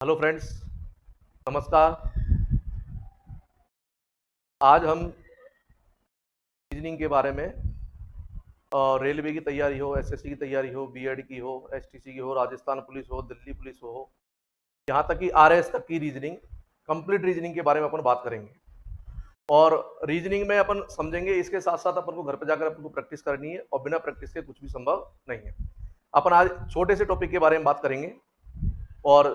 Hello friends, नमस्कार। आज हम रीजनिंग के बारे में रेलवे की तैयारी हो, एसएससी की तैयारी हो, बीएड की हो, एसटीसी की हो, राजस्थान पुलिस हो, दिल्ली पुलिस हो, यहाँ तक कि आरएएस तक की रीजनिंग, कंप्लीट रीजनिंग के बारे में अपन बात करेंगे। और रीजनिंग में अपन समझेंगे, इसके साथ साथ अपन को घर पर जाकर अपन को प्रैक्टिस करनी है और बिना प्रैक्टिस के कुछ भी संभव नहीं है। अपन आज छोटे से टॉपिक के बारे में बात करेंगे और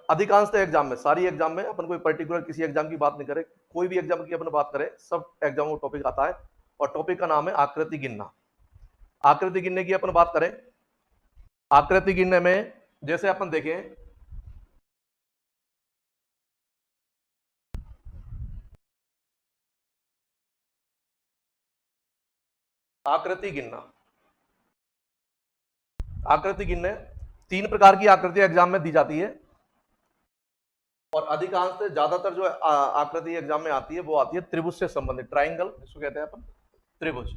अधिकांशतः एग्जाम में, सारी एग्जाम में अपन कोई पर्टिकुलर किसी एग्जाम की बात नहीं करें, कोई भी एग्जाम की अपन बात करें, सब एग्जामों का टॉपिक आता है और टॉपिक का नाम है आकृति गिनना। आकृति गिनने की अपन बात करें, आकृति गिनने में जैसे अपन देखें, आकृति गिनना, आकृति गिनने तीन प्रकार की आकृति एग्जाम में दी जाती है और अधिकांश से ज्यादातर जो आकृति एग्जाम में आती है वो आती है त्रिभुज से संबंधित, ट्राइंगल जिसको कहते हैं अपन, त्रिभुज,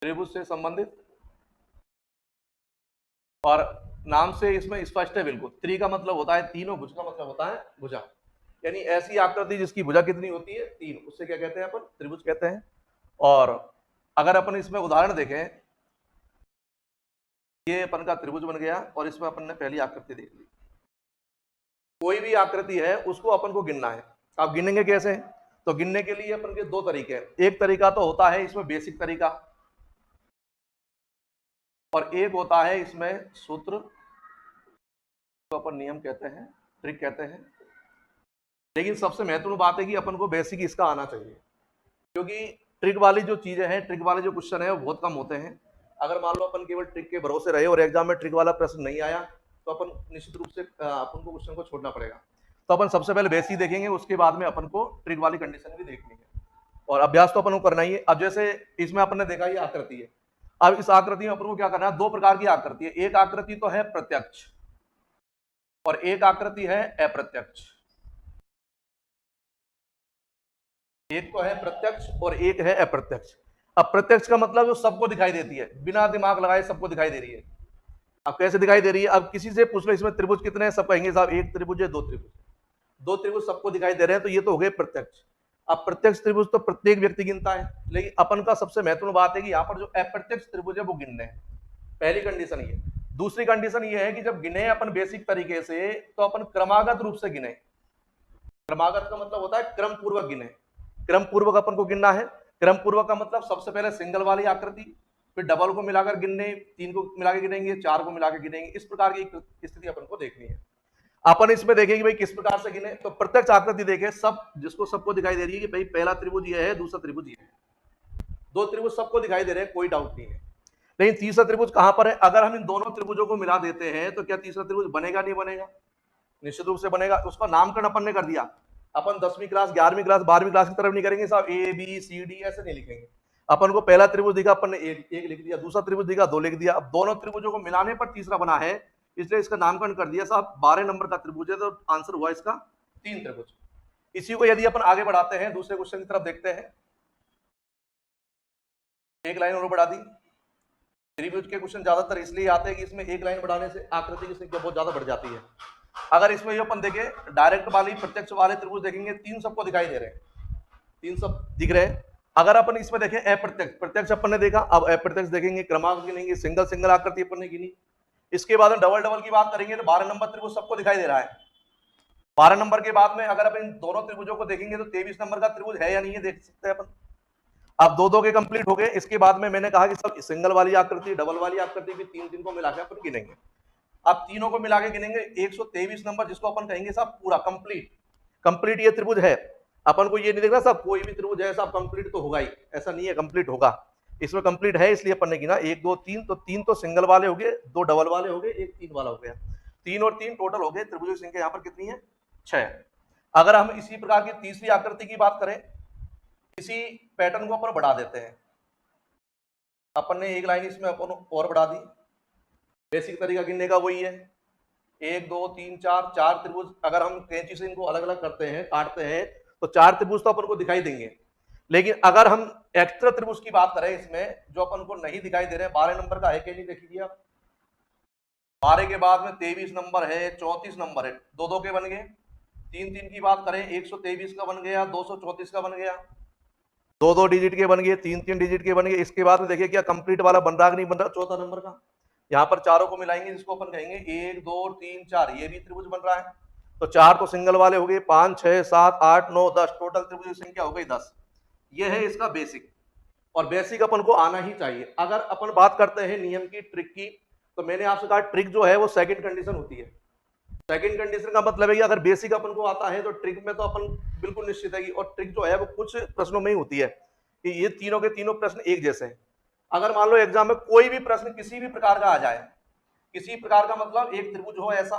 त्रिभुज से संबंधित। और नाम से इसमें स्पष्ट है बिल्कुल, त्रि का मतलब होता है तीन और भुज का मतलब होता है भुजा, यानी ऐसी आकृति जिसकी भुजा कितनी होती है, तीन, उससे क्या कहते हैं अपन, त्रिभुज कहते हैं। और अगर अपन इसमें उदाहरण देखें, ये अपन का त्रिभुज बन गया और इसमें अपन ने पहली आकृति देख ली। कोई भी आकृति है उसको अपन को गिनना है। आप गिनेंगे कैसे? तो गिनने के लिए अपन के दो तरीके हैं। एक तरीका तो होता है इसमें बेसिक तरीका, और एक होता है इसमें सूत्र, तो अपन नियम कहते हैं, ट्रिक कहते हैं। लेकिन सबसे महत्वपूर्ण बात है कि अपन को बेसिक इसका आना चाहिए, क्योंकि ट्रिक वाली जो चीजें हैं, ट्रिक वाले जो क्वेश्चन है वो बहुत कम होते हैं। अगर मान लो अपन केवल ट्रिक के भरोसे रहे और एग्जाम में ट्रिक वाला प्रश्न नहीं आया तो अपन निश्चित रूप से अपन को क्वेश्चन को छोड़ना पड़ेगा। तो अपन सबसे पहले बेसिक देखेंगे, उसके बाद में अपन को ट्रिक वाली कंडीशन भी देखनी है और अभ्यास तो अपन को करना ही है। अब जैसे इसमें अपन ने देखा ये आकृति है, अब इस आकृति में अपन को क्या करना है, दो प्रकार की आकृति है। एक आकृति तो है प्रत्यक्ष और एक आकृति है अप्रत्यक्ष। एक तो है प्रत्यक्ष और एक है अप्रत्यक्ष। अब प्रत्यक्ष का मतलब जो सबको दिखाई देती है, बिना दिमाग लगाए सबको दिखाई दे रही है। अब कैसे दिखाई दे रही है? अब किसी से पूछ लो इसमें त्रिभुज कितने हैं, सब कहेंगे साहब एक त्रिभुज है, दो त्रिभुज, दो त्रिभुज सबको दिखाई दे रहे हैं, तो ये तो हो गए प्रत्यक्ष। अब प्रत्यक्ष त्रिभुज तो प्रत्येक व्यक्ति गिनता है, लेकिन अपन का सबसे महत्वपूर्ण बात है कि यहाँ पर जो अप्रत्यक्ष त्रिभुज है वो गिनने हैं। पहली कंडीशन ये। दूसरी कंडीशन ये है कि जब गिने अपन बेसिक तरीके से तो अपन क्रमागत रूप से गिने। क्रमागत का मतलब होता है क्रम पूर्वक गिने। क्रम पूर्वक अपन को गिनना है। क्रम पूर्वक का मतलब सबसे पहले सिंगल वाली आकृति, फिर डबल को मिलाकर गिनने, तीन को मिलाकर गिनेंगे, चार को मिलाकर गिनेंगे। इस प्रकार की स्थिति अपन को देखनी है। अपन इसमें देखेंगे भाई किस प्रकार से गिने। तो प्रत्यक्ष आकृति देखे, सब जिसको सबको दिखाई दे रही है कि भाई पहला त्रिभुज ये है, दूसरा त्रिभुज ये है, दो त्रिभुज सबको दिखाई दे रहे हैं, कोई डाउट नहीं है। लेकिन तीसरा त्रिभुज कहां पर है? अगर हम इन दोनों त्रिभुजों को मिला देते हैं तो क्या तीसरा त्रिभुज बनेगा? नहीं बनेगा, निश्चित रूप से बनेगा। उसका नामकरण अपन ने कर दिया। अपन 10वीं क्लास, 11वीं क्लास, 12वीं क्लास की तरफ नहीं करेंगे साहब, ए बी सी डी ऐसे नहीं लिखेंगे। अपन को पहला त्रिभुज दिखा, अपन ने एक लिख दिया, दूसरा त्रिभुज दिखा, दो लिख दिया। अब दोनों त्रिभुजों को मिलाने पर तीसरा बना है, इसलिए इसका नामकरण कर दिया साहब। 12 नंबर का त्रिभुज है तो आंसर हुआ इसका तीन त्रिभुज। इसी को यदि अपन आगे बढ़ाते हैं, दूसरे क्वेश्चन की तरफ देखते हैं, एक लाइन और बढ़ा दी। त्रिभुज के क्वेश्चन ज्यादातर इसलिए आते हैं कि इसमें एक लाइन बढ़ाने से आकृति की संख्या बहुत ज्यादा बढ़ जाती है। अगर इसमें ये अपन देखें, डायरेक्ट वाली प्रत्यक्ष वाले त्रिभुज देखेंगे, तीन सबको दिखाई दे रहे हैं, तीन सब दिख रहे हैं। अगर अपन इसमें देखें अप्रत्यक्ष, प्रत्यक्ष अपन ने देखा, अब अप्रत्यक्ष देखेंगे, क्रमांक गिनेंगे, सिंगल सिंगल आकृति अपन ने गिनी। इसके बाद हम डबल डबल की बात करेंगे तो 12 नंबर त्रिभुज सबको दिखाई दे रहा है। 12 नंबर के बाद में अगर अपन इन दोनों त्रिभुजों को देखेंगे तो 23 नंबर का त्रिभुज है या नहीं है, देख सकते हैं अपन। अब दो दो के कंप्लीट हो गए। इसके बाद में मैंने कहा कि सब सिंगल वाली आकृति, डबल वाली आकृति भी तीन तीन को मिलाकर अपन गिनेंगे। अब तीनों को मिला के गिनेंगे, 123 नंबर जिसको अपन कहेंगे साहब पूरा कंप्लीट। कंप्लीट ये त्रिभुज है। अपन को ये नहीं देखना साहब कोई भी त्रिभुज है साहब कंप्लीट तो होगा ही, ऐसा नहीं है, कंप्लीट होगा। इसमें कंप्लीट है इसलिए अपन ने गिना 1 2 3, तो तीन तो सिंगल वाले हो गए, दो डबल वाले हो गए, एक तीन वाला हो गया। तीन और तीन टोटल हो गए, त्रिभुजों की संख्या यहाँ पर कितनी है? 6। अगर हम इसी प्रकार की तीसरी आकृति की बात करें, इसी पैटर्न को अपन बढ़ा देते हैं। अपन ने एक लाइन इसमें अपन और बढ़ा दी। बेसिक तरीका गिनने का वही है, 1 2 3 4, चार त्रिभुज। अगर हम कैंची से इनको अलग अलग करते हैं, काटते हैं, तो चार त्रिभुज तो अपन को दिखाई देंगे। लेकिन अगर हम एक्स्ट्रा त्रिभुज की बात करें इसमें, जो अपन को नहीं दिखाई दे रहे हैं, 12 नंबर का है कि नहीं देख लीजिए आप, 12 के बाद में 23 नंबर है, 34 नंबर है, दो दो के बन गए। 3 3 की बात करें 123 का बन गया, 234 का बन गया, दो दो डिजिट के बन गए, 3 3 डिजिट के बन गए। इसके बाद में देखिए क्या कंप्लीट वाला बन रहा कि नहीं बन रहा, चौथा नंबर का। यहाँ पर चारों को मिलाएंगे जिसको अपन कहेंगे 1 2 3 4, ये भी त्रिभुज बन रहा है। तो चार तो सिंगल वाले हो गए, 5 6 7 8 9 10, टोटल त्रिभुज की संख्या हो गई 10। ये है इसका बेसिक, और बेसिक अपन को आना ही चाहिए। अगर अपन बात करते हैं नियम की, ट्रिक की, तो मैंने आपसे कहा ट्रिक जो है वो सेकंड कंडीशन होती है। सेकंड कंडीशन का मतलब है कि अगर बेसिक अपन को आता है तो ट्रिक में तो अपन बिल्कुल निश्चित है कि, और ट्रिक जो है वो कुछ प्रश्नों में ही होती है कि ये तीनों के तीनों प्रश्न एक जैसे हैं। अगर मान लो एग्जाम में कोई भी प्रश्न किसी भी प्रकार का आ जाए, किसी प्रकार का मतलब एक त्रिभुज हो, ऐसा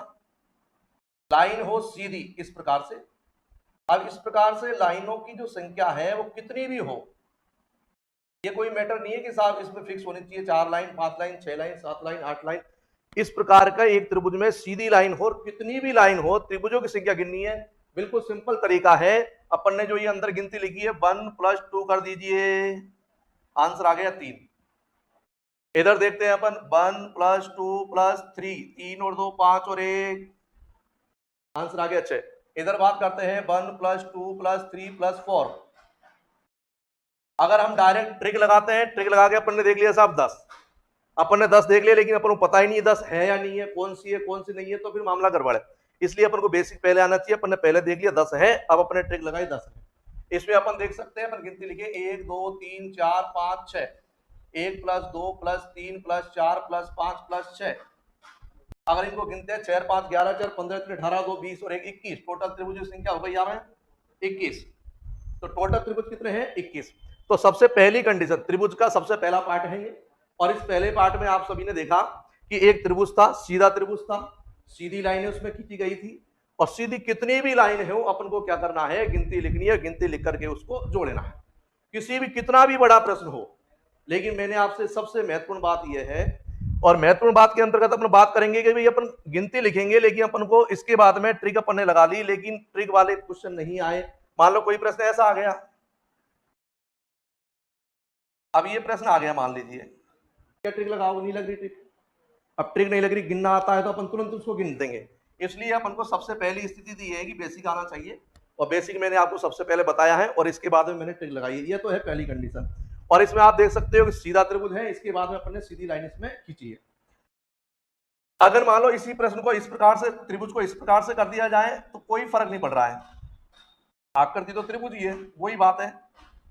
लाइन हो सीधी इस प्रकार से, अब इस प्रकार से लाइनों की जो संख्या है वो कितनी भी हो, ये कोई मैटर नहीं है कि साहब इसमें फिक्स होनी चाहिए 4 line 5 line 6 line 7 line 8 line. इस प्रकार का एक त्रिभुज में सीधी लाइन हो, कितनी भी लाइन हो, त्रिभुजों की संख्या गिननी है। बिल्कुल सिंपल तरीका है। अपन ने जो ये अंदर गिनती लिखी है 1 + 2 कर दीजिए, आंसर आ गया 3। इधर देखते हैं अपन 1 + 2 + 3, 3 और 2 5 और 1, आंसर आ गया 6। इधर बात करते हैं 1 + 2 + 3 + 4। अगर हम डायरेक्ट ट्रिक लगाते हैं, ट्रिक लगा के अपन ने देख लिया साहब 10, अपन ने 10 देख लिया, लेकिन अपन को पता ही नहीं 10 है या नहीं है, कौन सी है कौन सी नहीं है, तो फिर मामला गड़बड़ है। इसलिए अपन को बेसिक पहले आना चाहिए। अपन ने पहले देख लिया 10 है, अब अपने ट्रिक लगाई 10 है। इसमें अपन देख सकते हैं, अपन गिनती लिखे 1 2 3 4 5 6, 1 + 2 + 3 + 4 + 5 + 6। अगर इनको गिनते हैं 6 5 11 4 15 3 18 2 20 और 1 21, टोटल त्रिभुज की संख्या हो गई यहाँ में 21। तो टोटल त्रिभुज कितने हैं 21। तो सबसे पहली कंडीशन, त्रिभुज का सबसे पहला पार्ट है ये, और इस पहले पार्ट में आप सभी ने देखा कि एक त्रिभुज था, सीधा त्रिभुज था, सीधी लाइनें उसमें खींची गई थी, और सीधी कितनी भी लाइन है वो अपन को क्या करना है, गिनती लिखनी है, गिनती लिख करके उसको जोड़ लेना है, किसी भी कितना भी बड़ा प्रश्न हो। लेकिन मैंने आपसे सबसे महत्वपूर्ण बात यह है, और महत्वपूर्ण बात के अंतर्गत अपन बात करेंगे कि भाई अपन गिनती लिखेंगे, लेकिन अपन को इसके बाद में ट्रिक अपन ने लगा ली, लेकिन ट्रिक वाले क्वेश्चन नहीं आए। मान लो कोई प्रश्न ऐसा आ गया, अब ये प्रश्न आ गया, मान लीजिए, क्या ट्रिक लगाओ, नहीं लग रही ट्रिक, अब ट्रिक नहीं लग रही, गिनना आता है तो अपन तुरंत उसको गिन देंगे। इसलिए अपन को सबसे पहली स्थिति दी है कि बेसिक आना चाहिए, और बेसिक मैंने आपको सबसे पहले बताया है, और इसके बाद में मैंने ट्रिक लगाई है। ये तो है पहली कंडीशन। और इसमें आप देख सकते हो कि सीधा त्रिभुज है, इसके बाद में अपन ने सीधी लाइन इसमें खींची है। अगर मान लो इसी प्रश्न को इस प्रकार से, त्रिभुज को इस प्रकार से कर दिया जाए तो कोई फर्क नहीं पड़ रहा है, आकृति तो त्रिभुज ही है, वही बात है,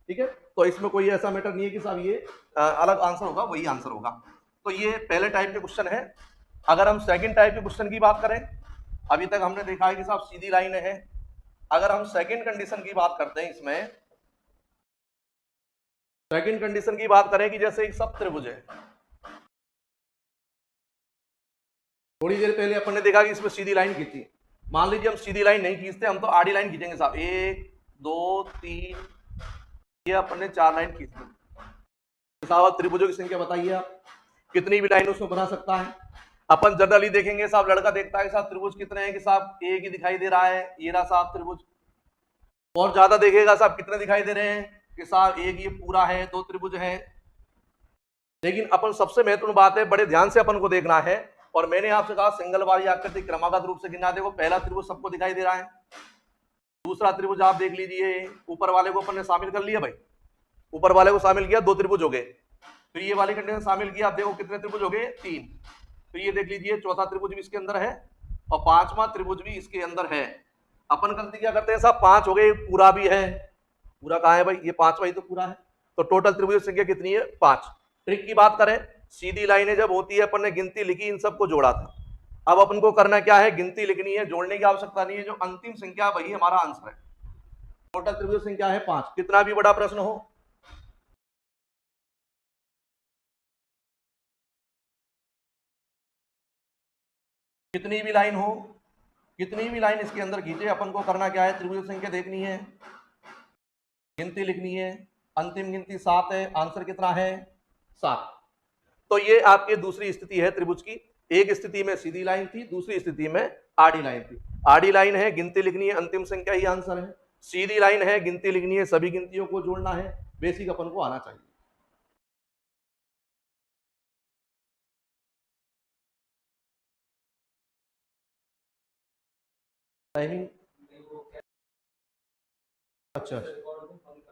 ठीक है। तो इसमें कोई ऐसा मैटर नहीं है कि साहब ये अलग आंसर होगा, वही आंसर होगा। तो ये पहले टाइप के क्वेश्चन है। अगर हम सेकंड टाइप के क्वेश्चन की बात करें, अभी तक हमने देखा है कि साहब सीधी लाइन है। अगर हम सेकंड कंडीशन की बात करते हैं, इसमें सेकंड कंडीशन की बात करें कि जैसे एक सब त्रिभुज है, थोड़ी देर पहले अपन ने देखा कि इसमें सीधी लाइन खींची। मान लीजिए हम सीधी लाइन नहीं खींचते, हम तो आड़ी लाइन खींचेंगे साहब, 1 2 3, ये अपन ने 4 लाइन खींच ली। साहब त्रिभुजों की संख्या बताइए आप, कितनी भी लाइन उसमें बना सकता है। अपन जनरली देखेंगे साहब, लड़का देखता है कि साहब त्रिभुज कितने हैं, कि साहब एक ही दिखाई दे रहा है, ये रहा साहब त्रिभुज। और ज्यादा देखेगा साहब कितने दिखाई दे रहे हैं, कि साहब एक ये पूरा है, 2 त्रिभुज है। लेकिन अपन सबसे महत्वपूर्ण बात है, बड़े ध्यान से अपन को देखना है, और मैंने आपसे कहा सिंगल वाली आकृति क्रमागत रूप से गिना। देखो पहला त्रिभुज सबको दिखाई दे रहा है, दूसरा त्रिभुज आप देख लीजिए, ऊपर वाले को अपन ने शामिल कर लिया भाई, ऊपर वाले को शामिल किया, 2 त्रिभुज हो गए। फिर ये वाली कंडीशन शामिल किया, आप देखो कितने त्रिभुज हो गए, 3। फिर ये देख लीजिए चौथा त्रिभुज भी इसके अंदर है, और 5वां त्रिभुज भी इसके अंदर है। अपन गलती क्या करते हैं साहब, 5 हो गए, पूरा भी है, पूरा कहाँ है भाई, ये 5वां ही तो पूरा है। तो टोटल त्रिभुज संख्या कितनी है, 5। ट्रिक की बात करें, सीधी लाइनें जब होती है, अपन ने गिनती लिखी, इन सबको जोड़ा था। अब अपन को करना क्या है, गिनती लिखनी है, जोड़ने की आवश्यकता नहीं है, जो अंतिम संख्या वही हमारा आंसर है। टोटल त्रिभुज संख्या है 5, कितना भी बड़ा प्रश्न हो, कितनी भी लाइन हो, कितनी भी लाइन इसके अंदर खींचे, अपन को करना क्या है, त्रिभुज संख्या देखनी है, गिनती लिखनी है। अंतिम गिनती 7 है, आंसर कितना है 7। तो ये आपकी दूसरी स्थिति है त्रिभुज की। एक स्थिति में सीधी लाइन थी, दूसरी स्थिति में आड़ी लाइन थी। आड़ी लाइन है, गिनती लिखनी है, अंतिम संख्या ही आंसर है। सीधी लाइन है, गिनती लिखनी है, सभी गिनतियों को जोड़ना है, बेसिक अपन को आना चाहिए। टाइमिंग अच्छा